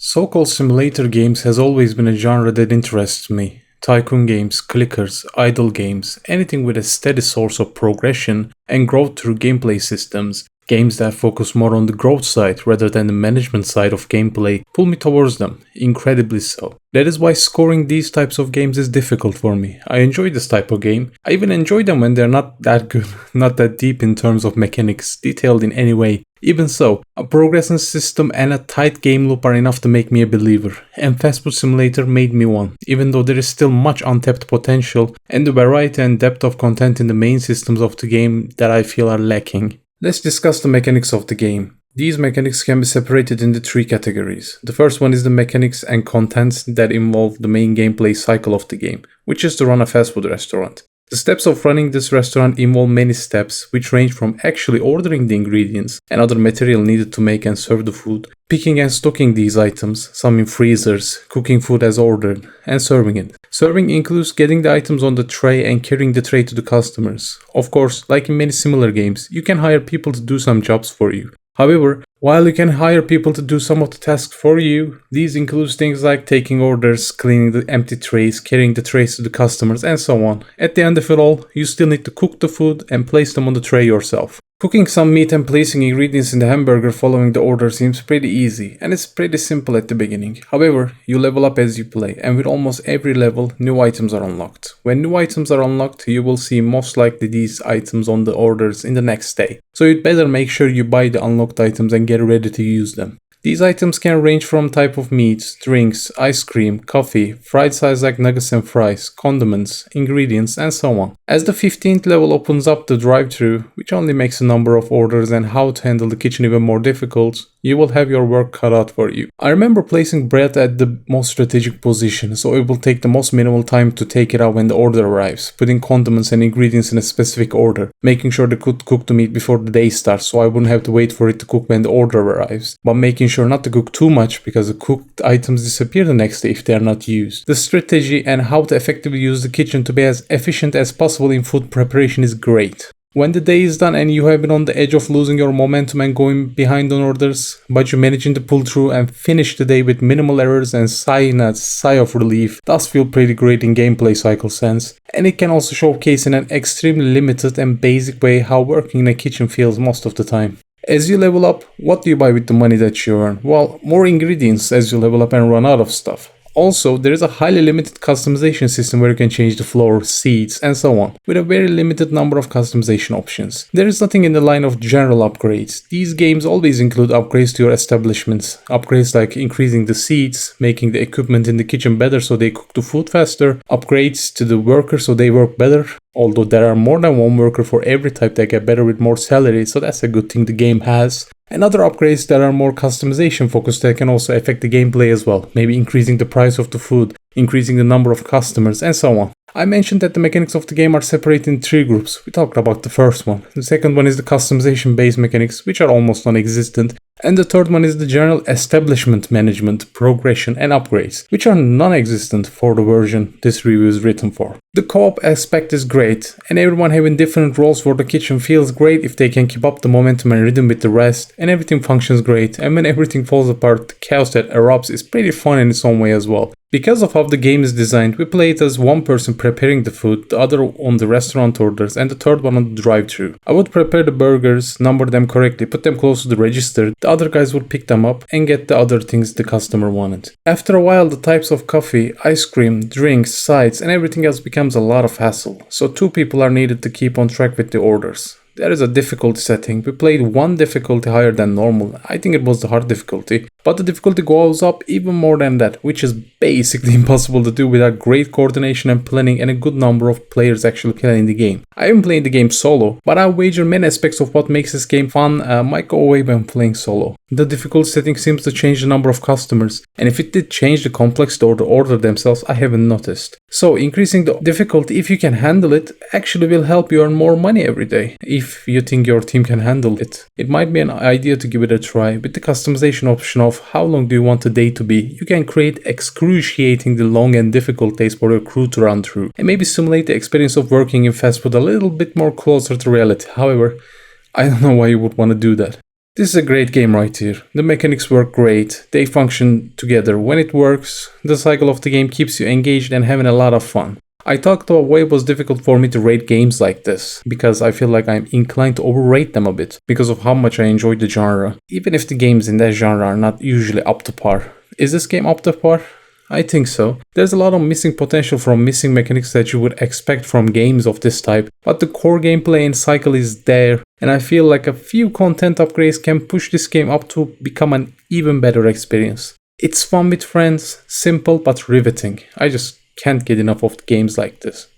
So-called simulator games has always been a genre that interests me. Tycoon games, clickers, idle games, anything with a steady source of progression and growth through gameplay systems. Games that focus more on the growth side rather than the management side of gameplay pull me towards them, incredibly so. That is why scoring these types of games is difficult for me. I enjoy this type of game. I even enjoy them when they're not that good, not that deep in terms of mechanics, detailed in any way. Even so, a progression system and a tight game loop are enough to make me a believer, and Fast Food Simulator made me one, even though there is still much untapped potential and the variety and depth of content in the main systems of the game that I feel are lacking. Let's discuss the mechanics of the game. These mechanics can be separated into three categories. The first one is the mechanics and contents that involve the main gameplay cycle of the game, which is to run a fast food restaurant. The steps of running this restaurant involve many steps, which range from actually ordering the ingredients and other material needed to make and serve the food, picking and stocking these items, some in freezers, cooking food as ordered, and serving it. Serving includes getting the items on the tray and carrying the tray to the customers. Of course, like in many similar games, you can hire people to do some jobs for you. However, while you can hire people to do some of the tasks for you, these include things like taking orders, cleaning the empty trays, carrying the trays to the customers, and so on. At the end of it all, you still need to cook the food and place them on the tray yourself. Cooking some meat and placing ingredients in the hamburger following the order seems pretty easy, and it's pretty simple at the beginning. However, you level up as you play, and with almost every level, new items are unlocked. When new items are unlocked, you will see most likely these items on the orders in the next day. So you'd better make sure you buy the unlocked items and get ready to use them. These items can range from type of meats, drinks, ice cream, coffee, fried sides like nuggets and fries, condiments, ingredients, and so on. As the 15th level opens up the drive-thru, which only makes a number of orders and how to handle the kitchen even more difficult, you will have your work cut out for you. I remember placing bread at the most strategic position, so it will take the most minimal time to take it out when the order arrives, putting condiments and ingredients in a specific order, making sure they could cook the meat before the day starts so I wouldn't have to wait for it to cook when the order arrives, but making sure not to cook too much because the cooked items disappear the next day if they are not used. The strategy and how to effectively use the kitchen to be as efficient as possible in food preparation is great. When the day is done and you have been on the edge of losing your momentum and going behind on orders, but you managing to pull through and finish the day with minimal errors and sighing a sigh of relief does feel pretty great in gameplay cycle sense, and it can also showcase in an extremely limited and basic way how working in a kitchen feels most of the time. As you level up, what do you buy with the money that you earn? Well, more ingredients as you level up and run out of stuff. Also, there is a highly limited customization system where you can change the floor, seats, and so on, with a very limited number of customization options. There is nothing in the line of general upgrades. These games always include upgrades to your establishments. Upgrades like increasing the seats, making the equipment in the kitchen better so they cook the food faster, upgrades to the workers so they work better. Although there are more than one worker for every type that get better with more salary, so that's a good thing the game has. And other upgrades that are more customization focused that can also affect the gameplay as well, maybe increasing the price of the food, increasing the number of customers, and so on. I mentioned that the mechanics of the game are separated in three groups. We talked about the first one. The second one is the customization based mechanics, which are almost non-existent. And the third one is the general establishment management, progression, and upgrades, which are non-existent for the version this review is written for. The co-op aspect is great, and everyone having different roles for the kitchen feels great if they can keep up the momentum and rhythm with the rest, and everything functions great, and when everything falls apart, the chaos that erupts is pretty fun in its own way as well. Because of how the game is designed, we play it as one person preparing the food, the other on the restaurant orders, and the third one on the drive-thru. I would prepare the burgers, number them correctly, put them close to the register, the other guys would pick them up, and get the other things the customer wanted. After a while, the types of coffee, ice cream, drinks, sides, and everything else becomes a lot of hassle, so two people are needed to keep on track with the orders. There is a difficulty setting. We played one difficulty higher than normal. I think it was the hard difficulty. But the difficulty goes up even more than that, which is basically impossible to do without great coordination and planning and a good number of players actually playing the game. I haven't played the game solo, but I wager many aspects of what makes this game fun might go away when playing solo. The difficulty setting seems to change the number of customers, and if it did change the complexity or the order themselves, I haven't noticed. So increasing the difficulty, if you can handle it, actually will help you earn more money every day. If you think your team can handle it, it might be an idea to give it a try. With the customization option of how long do you want the day to be, you can create excruciatingly long and difficult days for your crew to run through, and maybe simulate the experience of working in fast food a little bit more closer to reality. However, I don't know why you would want to do that. This is a great game right here. The mechanics work great, they function together. When it works, the cycle of the game keeps you engaged and having a lot of fun. I talked about why it was difficult for me to rate games like this, because I feel like I'm inclined to overrate them a bit, because of how much I enjoy the genre, even if the games in that genre are not usually up to par. Is this game up to par? I think so. There's a lot of missing potential from missing mechanics that you would expect from games of this type, but the core gameplay and cycle is there, and I feel like a few content upgrades can push this game up to become an even better experience. It's fun with friends, simple but riveting. I just can't get enough of games like this.